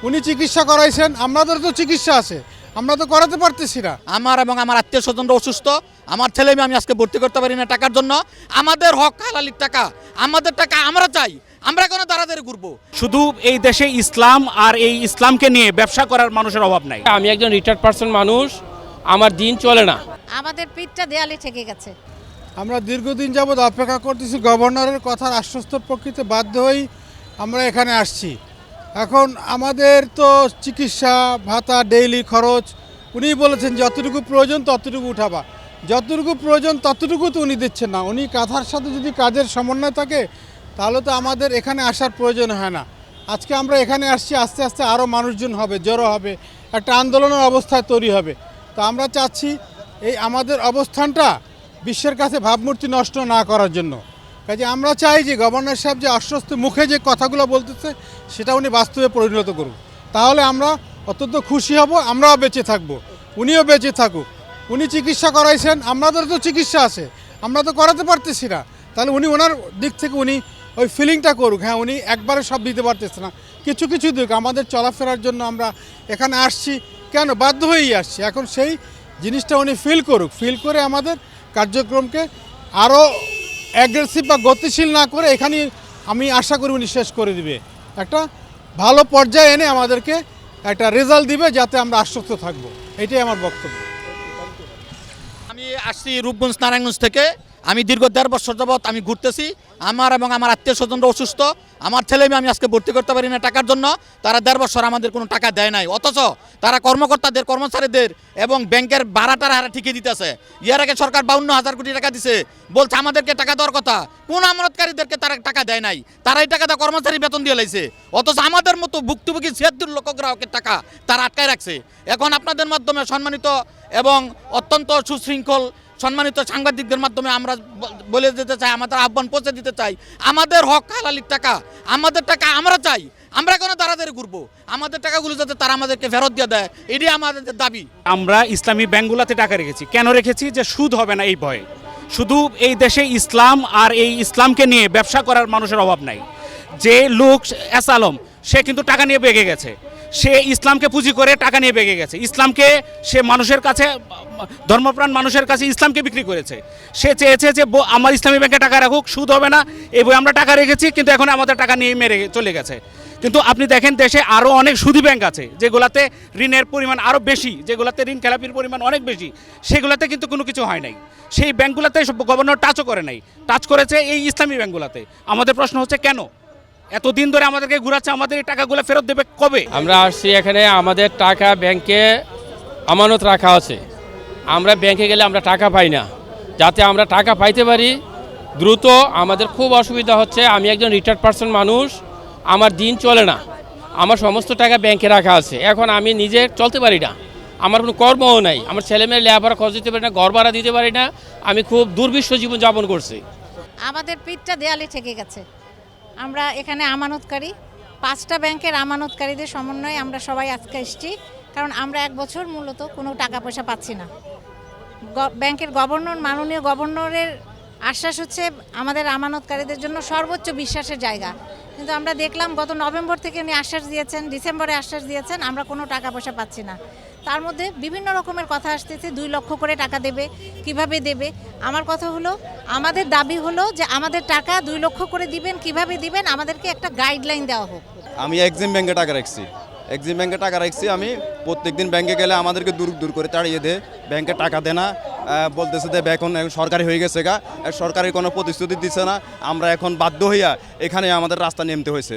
উনি চিকিৎসা করাইছেন, আমাদের তো চিকিৎসা আছে, আমরা তো করাতে পারতেছি না। আমার এবং আমার আত্মীয় স্বজনরা অসুস্থ, আমার ছেলে মেয়ে আমি আজকে ভর্তি করতে পারি না টাকার জন্য। আমাদের হক হালালির টাকা, আমাদের টাকা আমরা চাই, আমরা কোনো দাঁড়াদাঁড়ি ঘুরবো। শুধু এই দেশে ইসলাম আর এই ইসলামকে নিয়ে ব্যবসা করার মানুষের অভাব নাই। আমি একজন রিটায়ার্ড পার্সন মানুষ, আমার দিন চলে না। আমাদের পিঠটা দেয়ালে ঠেকে গেছে। আমরা দীর্ঘদিন যাবৎ অপেক্ষা করতেছি, গভর্নরের কথার আশ্বস্তর প্রকৃতি বাধ্য হয়েই আমরা এখানে আসছি। এখন আমাদের তো চিকিৎসা ভাতা, ডেইলি খরচ, উনি বলেছেন যতটুকু প্রয়োজন ততটুকু উঠাবা, যতটুকু প্রয়োজন ততটুকু তো উনি দিচ্ছেন না। উনি কাঁথার সাথে যদি কাজের সমন্বয় থাকে তাহলে তো আমাদের এখানে আসার প্রয়োজন হয় না। আজকে আমরা এখানে আসছি, আস্তে আস্তে আরও মানুষজন হবে, জড়ো হবে, একটা আন্দোলনের অবস্থায় তৈরি হবে। তো আমরা চাচ্ছি এই আমাদের অবস্থানটা বিশ্বের কাছে ভাবমূর্তি নষ্ট না করার জন্য। কাজে আমরা চাই যে গভর্নর সাহেব যে আশ্বস্ত মুখে যে কথাগুলো বলতেছে সেটা উনি বাস্তবে পরিণত করুন, তাহলে আমরা অত্যন্ত খুশি হব, আমরাও বেঁচে থাকব, উনিও বেঁচে থাকুক। উনি চিকিৎসা করাইছেন, আমাদের তো চিকিৎসা আছে, আমরা তো করাতে পারতেছি না। তাহলে উনি ওনার দিক থেকে উনি ওই ফিলিংটা করুক। হ্যাঁ, উনি একবারে সব দিতে পারতেছে না, কিছু কিছু দিক। আমাদের চলাফেরার জন্য আমরা এখানে আসছি, কেন বাধ্য হয়েই আসছি। এখন সেই জিনিসটা উনি ফিল করুক, ফিল করে আমাদের কার্যক্রমকে আরও অ্যাগ্রেসিভ বা গতিশীল না করে এখানে আমি আশা করি উনি শেষ করে দিবে, একটা ভালো পর্যায়ে এনে আমাদেরকে একটা রেজাল্ট দিবে, যাতে আমরা আশ্বস্ত থাকবো। এটাই আমার বক্তব্য। আমি আসছি রূপগঞ্জ নারায়ণগঞ্জ থেকে। আমি দীর্ঘ 1.5 বছর যাবৎ আমি ঘুরতেছি। আমার এবং আমার আত্মীয় স্বজনরা অসুস্থ, আমার ছেলে মেয়ে আমি আজকে ভর্তি করতে পারি না টাকার জন্য। তারা 1.5 বছর আমাদের কোনো টাকা দেয় নাই, অথচ তারা কর্মকর্তাদের, কর্মচারীদের এবং ব্যাংকের ভাড়াটার হারে ঠিকই দিতেছে। এর আগে সরকার 52,000 কোটি টাকা দিছে, বলছে আমাদেরকে টাকা দেওয়ার কথা। কোন আমানতকারীদেরকে তারা টাকা দেয় নাই, তারাই টাকা দেওয়া কর্মচারী বেতন দিয়ে লাইছে, অথচ আমাদের মতো ভুক্তভোগী 76 লক্ষ গ্রাহকের টাকা তারা আটকায় রাখছে। এখন আপনাদের মাধ্যমে সম্মানিত এবং অত্যন্ত সুশৃঙ্খল সম্মানিত সাংবাদিকদের মাধ্যমে আমরা বলে দিতে চাই, আমাদের আহ্বান পৌঁছে দিতে চাই, আমাদের হক হালালির টাকা, আমাদের টাকা আমরা চাই, আমরা কোনো দাঁড়াদাঁড়ি ঘুরবো। আমাদের টাকাগুলো যাতে তারা আমাদেরকে ফেরত দিয়ে দেয়, এটাই আমাদের দাবি। আমরা ইসলামী ব্যাংকগুলোতে টাকা রেখেছি, কেন রেখেছি? যে সুদ হবে না এই ভয়ে। শুধু এই দেশে ইসলাম আর এই ইসলামকে নিয়ে ব্যবসা করার মানুষের অভাব নাই। যে লোক এস আলম, সে কিন্তু টাকা নিয়ে বেগে গেছে, সে ইসলামকে পুঁজি করে টাকা নিয়ে বেগে গেছে। ইসলামকে সে মানুষের কাছে, ধর্মপ্রাণ মানুষের কাছে ইসলামকে বিক্রি করেছে। সে চেয়েছে যে আমার ইসলামী ব্যাংকে টাকা রাখুক, সুদ হবে না এই বই আমরা টাকা রেখেছি, কিন্তু এখন আমাদের টাকা নিয়ে মেরে চলে গেছে। কিন্তু আপনি দেখেন দেশে আরও অনেক সুদী ব্যাংক আছে যেগুলাতে ঋণের পরিমাণ আরও বেশি, যেগুলাতে ঋণ খেলাপির পরিমাণ অনেক বেশি, সেগুলাতে কিন্তু কোনো কিছু হয় নাই। সেই ব্যাংকগুলোতে গভর্নর টাচও করে নাই, টাচ করেছে এই ইসলামী ব্যাংকগুলোতে। আমাদের প্রশ্ন হচ্ছে কেন এতদিন ধরে আমাদেরকে ঘুরাচ্ছে, আমাদের এই টাকাগুলো ফেরত দেবে কবে? আমরা আসছি এখানে, আমাদের টাকা ব্যাংকে আমানত রাখা আছে। আমরা ব্যাংকে গেলে আমরা টাকা পাই না, যাতে আমরা টাকা পাইতে পারি দ্রুত। আমাদের খুব অসুবিধা হচ্ছে, আমি একজন রিটায়ার্ড পার্সন মানুষ, আমার দিন চলে না, আমার সমস্ত টাকা ব্যাংকে রাখা আছে। এখন আমি নিজে চলতে পারি না, আমার কোনো কর্মও নাই, আমার ছেলেমেয়ের লেখাপড়া খরচ দিতে পারি না, ঘর ভাড়া দিতে পারি না, আমি খুব দুর্বিষহ জীবন যাপন করছি। আমাদের পিঠটা দেয়ালে ঠেকে গেছে। আমরা এখানে আমানতকারী, 5টা ব্যাংকের আমানতকারীদের সমন্বয়ে আমরা সবাই আজকে এসেছি, কারণ আমরা 1 বছর মূলত কোনো টাকা পয়সা পাচ্ছি না। ব্যাংকের গভর্নর, মাননীয় গভর্নরের আশ্বাস হচ্ছে আমাদের আমানতকারীদের জন্য সর্বোচ্চ বিশ্বাসের জায়গা, কিন্তু আমরা দেখলাম গত নভেম্বর থেকে উনি আশ্বাস দিয়েছেন, ডিসেম্বরে আশ্বাস দিয়েছেন, আমরা কোনো টাকা পয়সা পাচ্ছি না। তার মধ্যে বিভিন্ন রকমের কথা আসতেছে, 2 লক্ষ করে টাকা দেবে, কিভাবে দেবে। আমার কথা হলো, আমাদের দাবি হলো যে আমাদের টাকা 2 লক্ষ করে দিবেন, কিভাবে দিবেন, আমাদেরকে একটা গাইডলাইন দেওয়া হোক। আমি এক্সিম ব্যাংকে টাকা রাখছি, এক্সিম ব্যাংকে টাকা রাখছি। আমি প্রত্যেকদিন ব্যাংকে গেলে আমাদেরকে দূর দূর করে তাড়িয়ে দেয়, ব্যাংকে টাকা দেয় না, বলতেছে যে এখন সরকারি হয়ে গেছে গা, সরকারি কোনো প্রতিশ্রুতি দিচ্ছে না। আমরা এখন বাধ্য হইয়া এখানে আমাদের রাস্তা নেমতে হয়েছে।